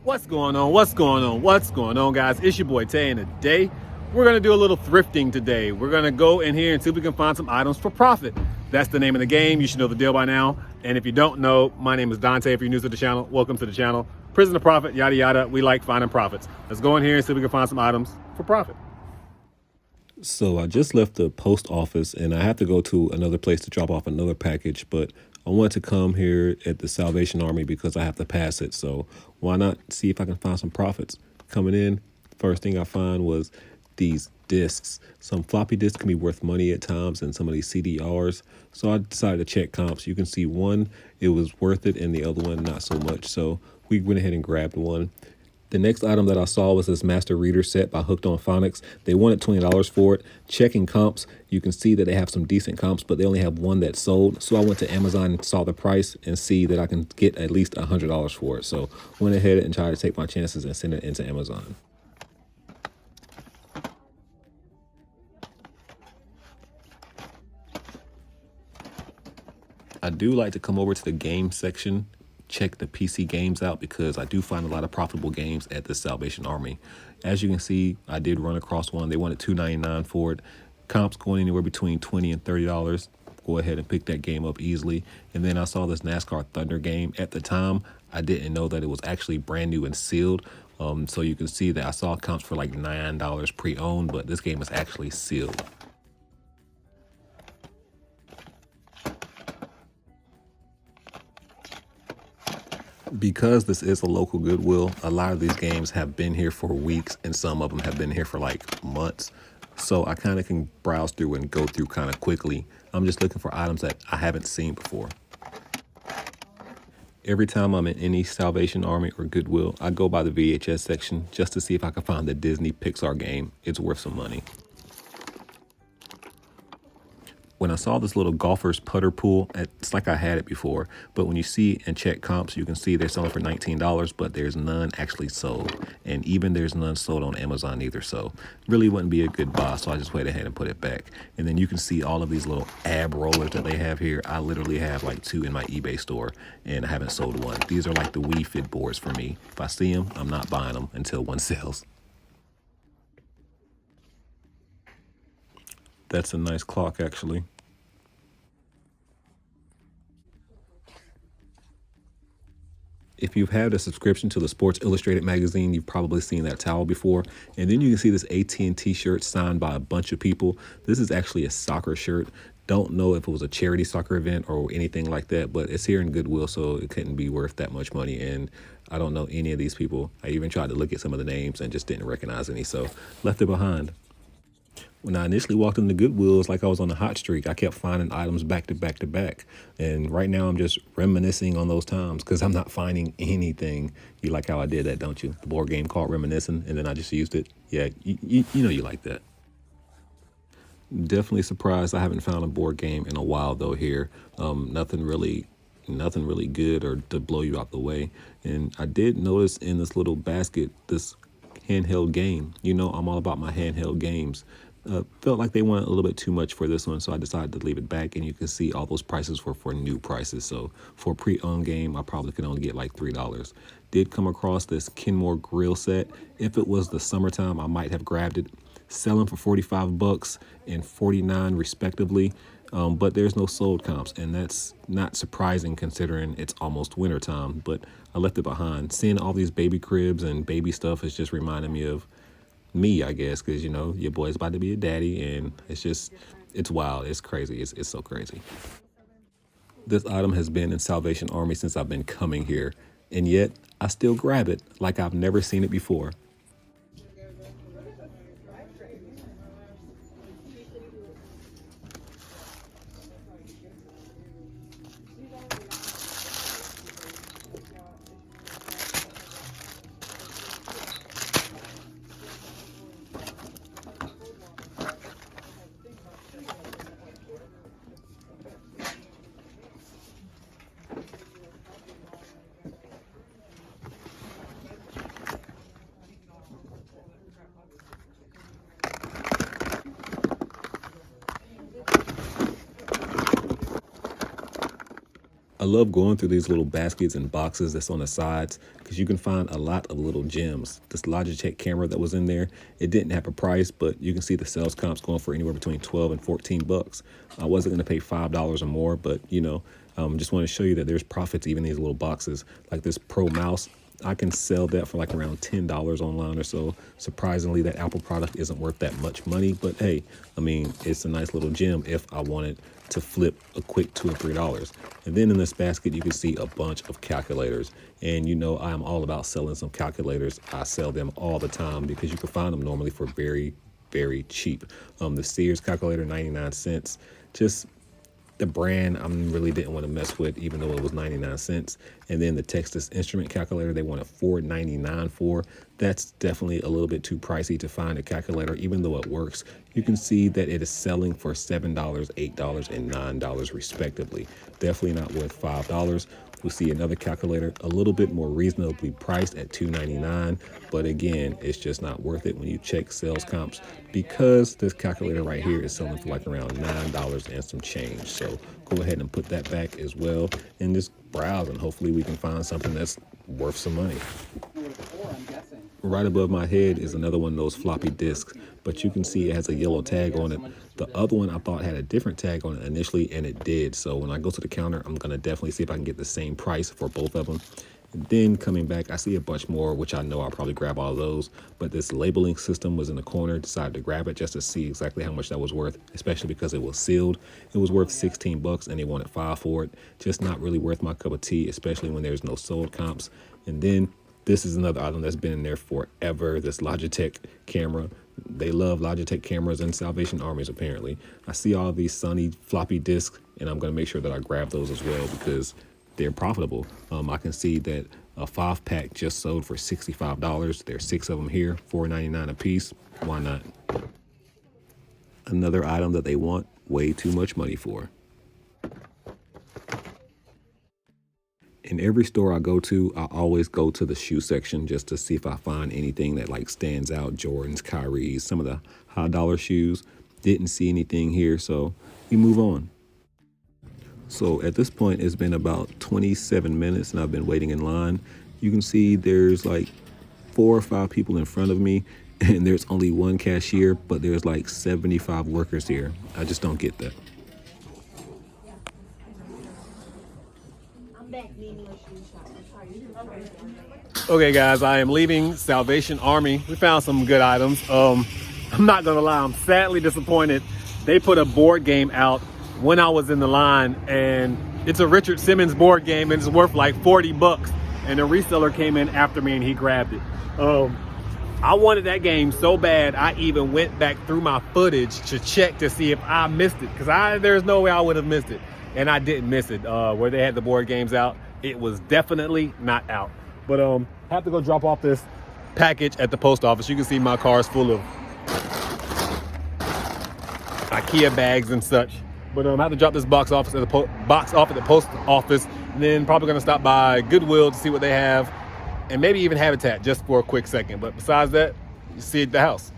What's going on? What's going on? What's going on, guys? It's your boy Tay, and today we're gonna do a little thrifting today. We're gonna go in here and see if we can find some items for profit. That's the name of the game. You should know the deal by now. And if you don't know, my name is Dante. If you're new to the channel, welcome to the channel. Prison of Profit, yada yada. We like finding profits. Let's go in here and see if we can find some items for profit. So I just left the post office and I have to go to another place to drop off another package, but I wanted to come here at the Salvation Army because I have to pass it. So why not see if I can find some profits? Coming in, first thing I found was these discs. Some floppy disks can be worth money at times, and some of these CDRs. So I decided to check comps. You can see one, it was worth it, and the other one, not so much. So we went ahead and grabbed one. The next item that I saw was this Master Reader set by Hooked on Phonics. They wanted $20 for it. Checking comps, you can see that they have some decent comps, but they only have one that's sold. So I went to Amazon and saw the price and see that I can get at least $100 for it. So went ahead and tried to take my chances and send it into Amazon. I do like to come over to the game section, check the PC games out, because I do find a lot of profitable games at the Salvation Army. As you can see, I did run across one. They wanted $2.99 for it. Comps going anywhere between $20 and $30. Go ahead and pick that game up easily. And then I saw this NASCAR Thunder game. At the time, I didn't know that it was actually brand new and sealed. So you can see that I saw comps for like $9 pre-owned, but this game is actually sealed. Because this is a local Goodwill, a lot of these games have been here for weeks and some of them have been here for like months. So I kind of can browse through and go through kind of quickly. I'm just looking for items that I haven't seen before. Every time I'm in any Salvation Army or Goodwill, I go by the VHS section just to see if I can find the Disney Pixar game. It's worth some money. When I saw this little golfer's putter pool, it's like I had it before, but when you see and check comps, you can see they're selling for $19, but there's none actually sold. And even there's none sold on Amazon either, so really wouldn't be a good buy, so I just went ahead and put it back. And then you can see all of these little ab rollers that they have here. I literally have like 2 in my eBay store, and I haven't sold one. These are like the Wii Fit boards for me. If I see them, I'm not buying them until one sells. That's a nice clock, actually. If you've had a subscription to the Sports Illustrated magazine, you've probably seen that towel before. And then you can see this AT&T shirt signed by a bunch of people. This is actually a soccer shirt. Don't know if it was a charity soccer event or anything like that, but it's here in Goodwill, so it couldn't be worth that much money. And I don't know any of these people. I even tried to look at some of the names and just didn't recognize any, so left it behind. When I initially walked into Goodwill, it's like I was on a hot streak. I kept finding items back to back to back. And right now I'm just reminiscing on those times because I'm not finding anything. You like how I did that, don't you? The board game called Reminiscing, and then I just used it. Yeah, you know you like that. Definitely surprised I haven't found a board game in a while though here. Nothing really good or to blow you out the way. And I did notice in this little basket, this handheld game. You know, I'm all about my handheld games. Felt like they wanted a little bit too much for this one, so I decided to leave it back, and you can see all those prices were for new prices. So for a pre-owned game, I probably could only get like $3. Did come across this Kenmore Grill Set. If it was the summertime, I might have grabbed it. Selling for 45 bucks and 49 respectively, but there's no sold comps, and that's not surprising considering it's almost wintertime, but I left it behind. Seeing all these baby cribs and baby stuff is just reminding me of me, I guess, because, you know, your boy's about to be a daddy, and it's wild. It's crazy. It's so crazy. This item has been in Salvation Army since I've been coming here, and yet I still grab it like I've never seen it before. I love going through these little baskets and boxes that's on the sides because you can find a lot of little gems. This Logitech camera that was in there, it didn't have a price, but you can see the sales comps going for anywhere between 12 and 14 bucks. I wasn't going to pay $5 or more, but just want to show you that there's profits even in these little boxes. Like this Pro mouse, I can sell that for like around $10 online or so. Surprisingly, that Apple product isn't worth that much money, but hey, I mean, it's a nice little gem if I wanted to flip a quick $2 or $3. And then in this basket, you can see a bunch of calculators. And I am all about selling some calculators. I sell them all the time because you can find them normally for very, very cheap. The Sears calculator, 99 cents. Just the brand I really didn't want to mess with, even though it was 99 cents. And then the Texas Instrument calculator, they wanted $4.99 for. That's definitely a little bit too pricey to find a calculator, even though it works. You can see that it is selling for $7, $8, and $9 respectively. Definitely not worth $5. We see another calculator a little bit more reasonably priced at $2.99, but again, it's just not worth it when you check sales comps because this calculator right here is selling for like around $9 and some change. So go ahead and put that back as well and just browse, and hopefully we can find something that's worth some money. Right above my head is another one of those floppy disks, but you can see it has a yellow tag on it. The other one I thought had a different tag on it initially, and it did. So when I go to the counter, I'm going to definitely see if I can get the same price for both of them. And then coming back, I see a bunch more, which I know I'll probably grab all of those. But this labeling system was in the corner, decided to grab it just to see exactly how much that was worth, especially because it was sealed. It was worth 16 bucks and they wanted $5 for it. Just not really worth my cup of tea, especially when there's no sold comps. And then this is another item that's been in there forever, this Logitech camera. They love Logitech cameras and Salvation Armies, apparently. I see all these Sony floppy disks, and I'm going to make sure that I grab those as well because they're profitable. I can see that a 5-pack just sold for $65. There's 6 of them here, $4.99 a piece. Why not? Another item that they want way too much money for. In every store I go to, I always go to the shoe section just to see if I find anything that like stands out. Jordans, Kyrie's, some of the high dollar shoes. Didn't see anything here, so we move on. So at this point, it's been about 27 minutes and I've been waiting in line. You can see there's like 4 or 5 people in front of me and there's only one cashier, but there's like 75 workers here. I just don't get that. Okay guys, I am leaving Salvation Army. We found some good items. I'm not gonna lie, I'm sadly disappointed. They put a board game out when I was in the line, and it's a Richard Simmons board game and it's worth like 40 bucks. And the reseller came in after me and he grabbed it. I wanted that game so bad, I even went back through my footage to check to see if I missed it, because there's no way I would have missed it. And I didn't miss it. Where they had the board games out, it was definitely not out. But have to go drop off this package at the post office. You can see my car is full of IKEA bags and such. But I have to drop this box off at the post office, and then probably gonna stop by Goodwill to see what they have, and maybe even Habitat just for a quick second. But besides that, you see it at the house.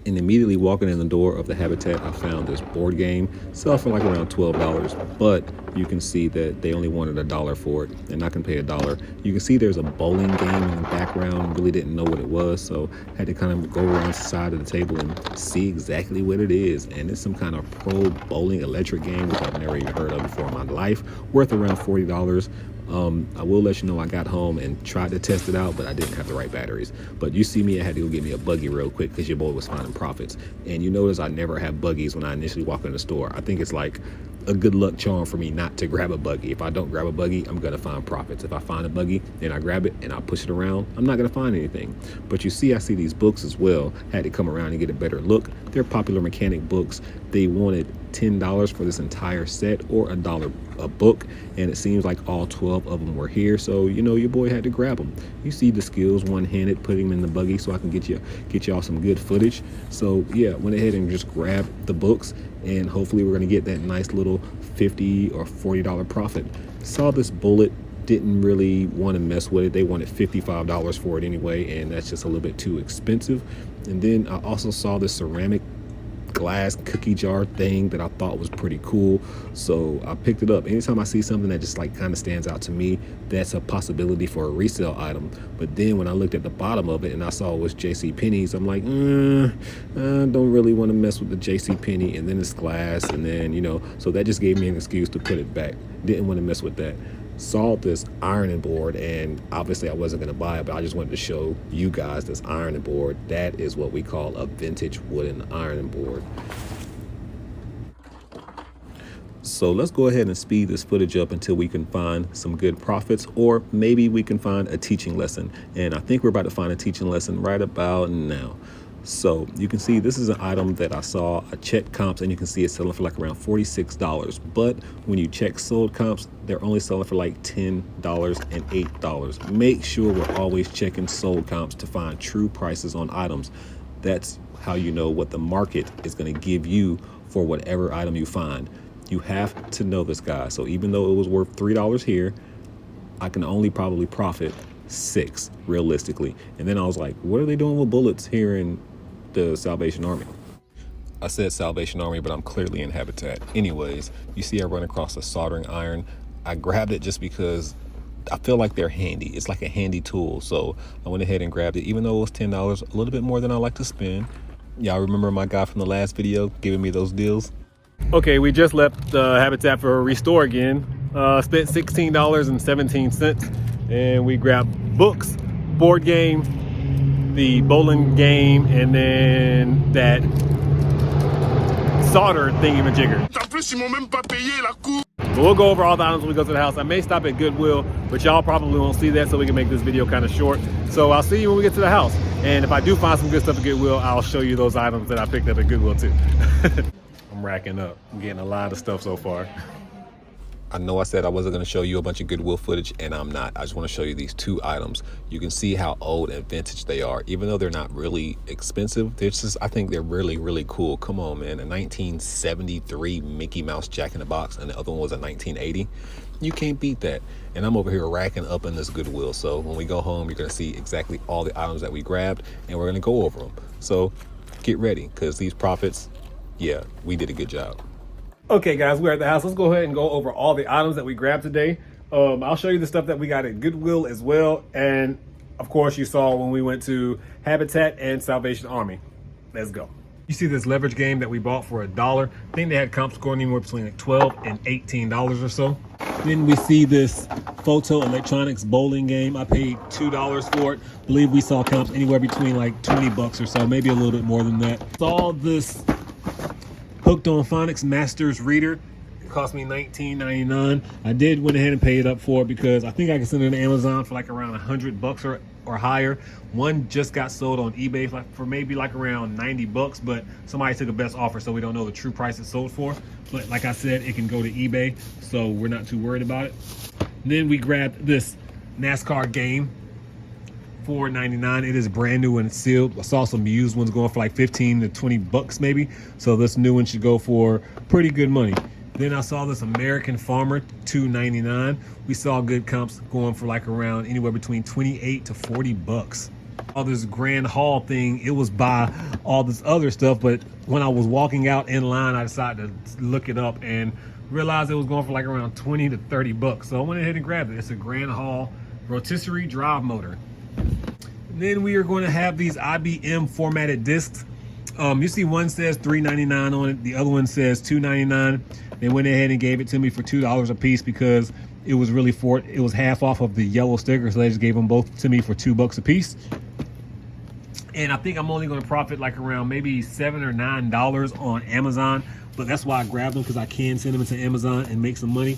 And immediately walking in the door of the Habitat, I found this board game, sell for like around $12, but you can see that they only wanted $1 for it, and I can pay $1. You can see there's a bowling game in the background. Really didn't know what it was, so had to kind of go around the side of the table and see exactly what it is. And it's some kind of pro bowling electric game, which I've never even heard of before in my life, worth around $40. I will let you know I got home and tried to test it out, but I didn't have the right batteries. But you see me, I had to go get me a buggy real quick because your boy was finding profits. And you notice I never have buggies when I initially walk in the store. I think it's like a good luck charm for me not to grab a buggy. If I don't grab a buggy, I'm gonna find profits. If I find a buggy, then I grab it and I push it around, I'm not gonna find anything. But you see, I see these books as well. Had to come around and get a better look. They're Popular Mechanic books. They wanted $10 for this entire set, or $1 a book, and it seems like all 12 of them were here, so your boy had to grab them. You see the skills one-handed, putting them in the buggy so I can get y'all some good footage. So yeah, went ahead and just grabbed the books, and hopefully we're gonna get that nice little $50 or $40 profit. Saw this bullet, didn't really want to mess with it. They wanted $55 for it anyway, and that's just a little bit too expensive. And then I also saw this ceramic glass cookie jar thing that I thought was pretty cool, so I picked it up. Anytime I see something that just like kind of stands out to me, that's a possibility for a resale item. But then when I looked at the bottom of it and I saw it was JCPenney's, I'm like, I don't really want to mess with the JCPenney, and then it's glass, and then, you know, so that just gave me an excuse to put it back. Didn't want to mess with that. Saw this ironing board, and obviously I wasn't going to buy it, but I just wanted to show you guys this ironing board. That is what we call a vintage wooden ironing board. So let's go ahead and speed this footage up until we can find some good profits, or maybe we can find a teaching lesson. And I think we're about to find a teaching lesson right about now. So you can see this is an item that I saw. I checked comps, and you can see it's selling for like around $46. But when you check sold comps, they're only selling for like $10 and $8. Make sure we're always checking sold comps to find true prices on items. That's how you know what the market is going to give you for whatever item you find. You have to know this, guy. So even though it was worth $3 here, I can only probably profit $6 realistically. And then I was like, what are they doing with bullets here in the Salvation Army? I said Salvation Army, but I'm clearly in Habitat. Anyways, you see I run across a soldering iron. I grabbed it just because I feel like they're handy. It's like a handy tool. So I went ahead and grabbed it, even though it was $10, a little bit more than I like to spend. Y'all remember my guy from the last video giving me those deals? Okay, we just left Habitat for a restore again. Spent $16.17, and we grabbed books, board game, the bowling game, and then that solder thingy-majigger. But we'll go over all the items when we go to the house. I may stop at Goodwill, but y'all probably won't see that, so we can make this video kind of short. So I'll see you when we get to the house. And if I do find some good stuff at Goodwill, I'll show you those items that I picked up at Goodwill too. I'm racking up. I'm getting a lot of stuff so far. I know I said I wasn't going to show you a bunch of Goodwill footage, and I'm not. I just want to show you these two items. You can see how old and vintage they are. Even though they're not really expensive, they're just, I think they're really, really cool. Come on, man. A 1973 Mickey Mouse Jack in the Box, and the other one was a 1980. You can't beat that. And I'm over here racking up in this Goodwill. So when we go home, you're going to see exactly all the items that we grabbed, and we're going to go over them. So get ready, because these profits, yeah, we did a good job. Okay, guys, we're at the house. Let's go ahead and go over all the items that we grabbed today. I'll show you the stuff that we got at Goodwill as well. And of course, you saw when we went to Habitat and Salvation Army. Let's go. You see this leverage game that we bought for $1. I think they had comp scoring anywhere between like $12 and $18 or so. Then we see this photo electronics bowling game. I paid $2 for it. I believe we saw comps anywhere between like 20 bucks or so, maybe a little bit more than that. Saw this Hooked on Phonics Masters Reader. It cost me $19.99. I did went ahead and pay it up for it because I think I can send it to Amazon for like around 100 bucks or higher. One just got sold on eBay for maybe like around 90 bucks, but somebody took a best offer, so we don't know the true price it's sold for. But like I said, it can go to eBay, so we're not too worried about it. And then we grabbed this NASCAR game. $4.99. It is brand new and sealed. I saw some used ones going for like 15 to 20 bucks maybe. So this new one should go for pretty good money. Then I saw this American Farmer, $2.99. We saw good comps going for like around anywhere between 28 to 40 bucks. All this Grand Haul thing, it was by all this other stuff, but when I was walking out in line, I decided to look it up and realized it was going for like around 20 to 30 bucks. So I went ahead and grabbed it. It's a Grand Haul rotisserie drive motor. Then we are going to have these IBM formatted discs. You see one says $3.99 on it. The other one says $2.99. They went ahead and gave it to me for $2 a piece because it was really it was half off of the yellow sticker. So they just gave them both to me for $2 a piece. And I think I'm only going to profit like around maybe $7 or $9 on Amazon. But that's why I grabbed them, because I can send them to Amazon and make some money.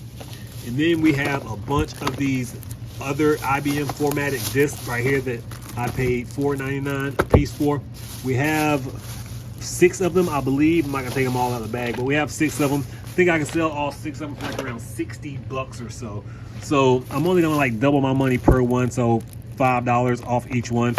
And then we have a bunch of these other IBM formatted discs right here that I paid $4.99 a piece for. We have 6 of them, I believe. I'm not gonna take them all out of the bag, but we have 6 of them. I think I can sell all 6 of them for like around 60 bucks or so. So I'm only gonna like double my money per one, so $5 off each one,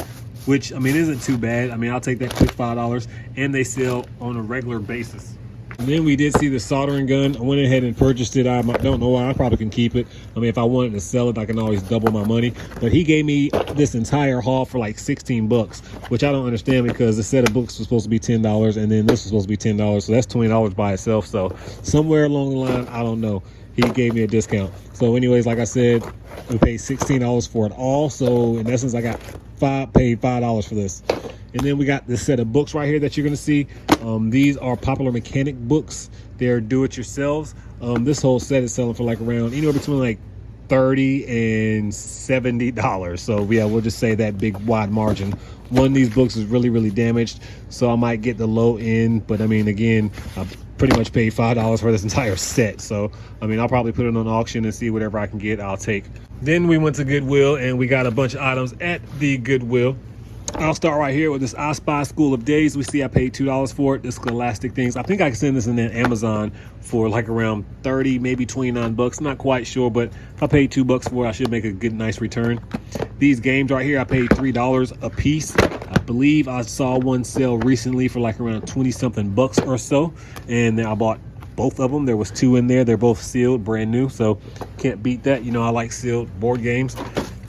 which I mean isn't too bad. I mean, I'll take that quick $5, and they sell on a regular basis. And then we did see the soldering gun. I went ahead and purchased it. I don't know why. I probably can keep it. I mean, if I wanted to sell it, I can always double my money. But he gave me this entire haul for like 16 bucks, which I don't understand because the set of books was supposed to be $10 and then this was supposed to be $10. So that's $20 by itself. So somewhere along the line, I don't know, he gave me a discount. So anyways, like I said, we paid $16 for it all. So in essence, I got paid $5 for this. And then we got this set of books right here that you're going to see. These are Popular Mechanic books. They're do-it-yourselves. This whole set is selling for like around anywhere between like $30 and $70. So yeah, we'll just say that big wide margin. One of these books is really, really damaged, so I might get the low end. But I mean, again, I pretty much paid $5 for this entire set. So I mean, I'll probably put it on auction and see whatever I can get, I'll take. Then we went to Goodwill and we got a bunch of items at the Goodwill. I'll start right here with this I Spy School of Days. We see I paid $2 for it. This Scholastic things. I think I can send this in Amazon for like around 30, maybe 29 bucks. Not quite sure, but if I paid $2 for it, I should make a good, nice return. These games right here, I paid $3 a piece. I believe I saw one sell recently for like around 20 something bucks or so. And then I bought both of them. There was 2 in there. They're both sealed, brand new. So can't beat that. You know, I like sealed board games.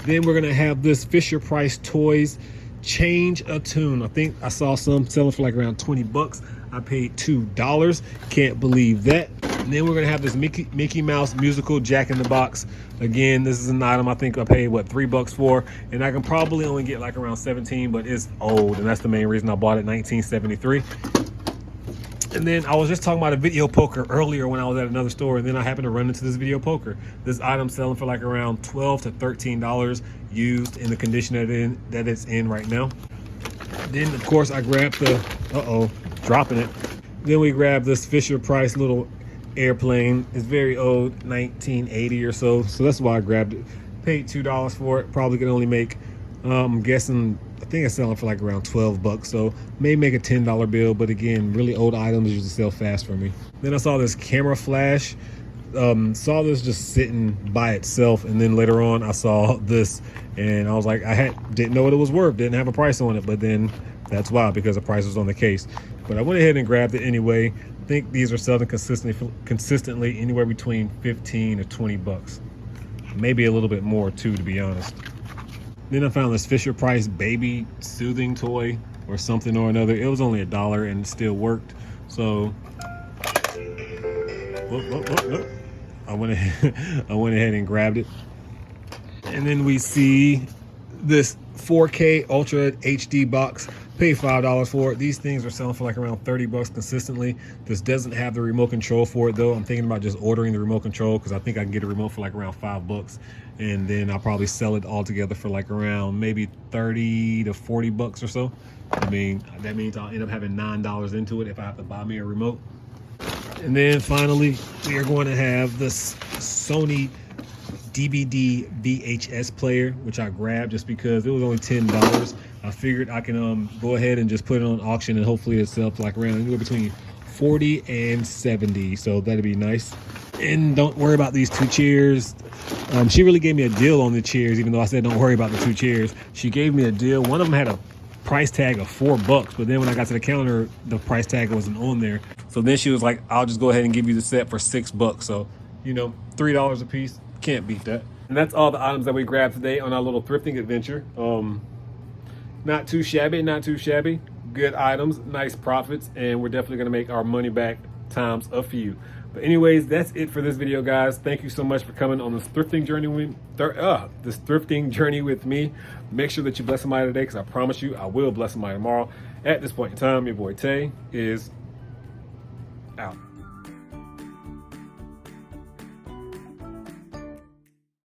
Then we're going to have this Fisher Price Toys Change a Tune. I think I saw some selling for like around 20 bucks. I paid $2. Can't believe that. And then we're gonna have this Mickey Mouse musical Jack in the Box. Again, this is an item I think I paid what, $3 for, and I can probably only get like around 17, but it's old, and that's the main reason I bought it. 1973. And then I was just talking about a video poker earlier when I was at another store, and then I happened to run into this video poker. This item selling for like around $12 to $13 used in the condition that it's in right now. Then of course I grabbed the, dropping it. Then we grabbed this Fisher Price little airplane. It's very old, 1980 or so. So that's why I grabbed it. Paid $2 for it. Probably could only make, I'm guessing, I think it's selling for like around 12 bucks. So may make a $10 bill, but again, really old items usually sell fast for me. Then I saw this camera flash. Saw this just sitting by itself, and then later on I saw this and I was like, didn't know what it was worth, didn't have a price on it, but then that's why, because the price was on the case. But I went ahead and grabbed it anyway. I think these are selling consistently anywhere between 15 to 20 bucks, maybe a little bit more too, to be honest. Then I found this Fisher Price baby soothing toy or something or another. It was only $1 and it still worked. So I went ahead and grabbed it. And then we see this 4K Ultra HD box. Paid $5 for it. These things are selling for like around 30 bucks consistently. This doesn't have the remote control for it though. I'm thinking about just ordering the remote control because I think I can get a remote for like around 5 bucks. And then I'll probably sell it all together for like around maybe 30 to 40 bucks or so. I mean, that means I'll end up having $9 into it if I have to buy me a remote. And then finally, we are going to have this Sony Dvd Vhs Player, which I grabbed just because it was only $10. I figured I can go ahead and just put it on auction and hopefully it'll sell for like around anywhere between 40 and 70. So that'd be nice. And don't worry about these 2 chairs. She really gave me a deal on the chairs, even though I said don't worry about the 2 chairs. She gave me a deal. One of them had a price tag of $4, but then when I got to the counter, the price tag wasn't on there. So then she was like, I'll just go ahead and give you the set for $6. So, you know, $3 a piece. Can't beat that. And that's all the items that we grabbed today on our little thrifting adventure. Not too shabby, not too shabby. Good items, nice profits, and we're definitely gonna make our money back times a few. But anyways, that's it for this video, guys. Thank you so much for coming on this thrifting journey with me. Make sure that you bless somebody today, because I promise you I will bless somebody tomorrow. At this point in time, your boy Tay is out.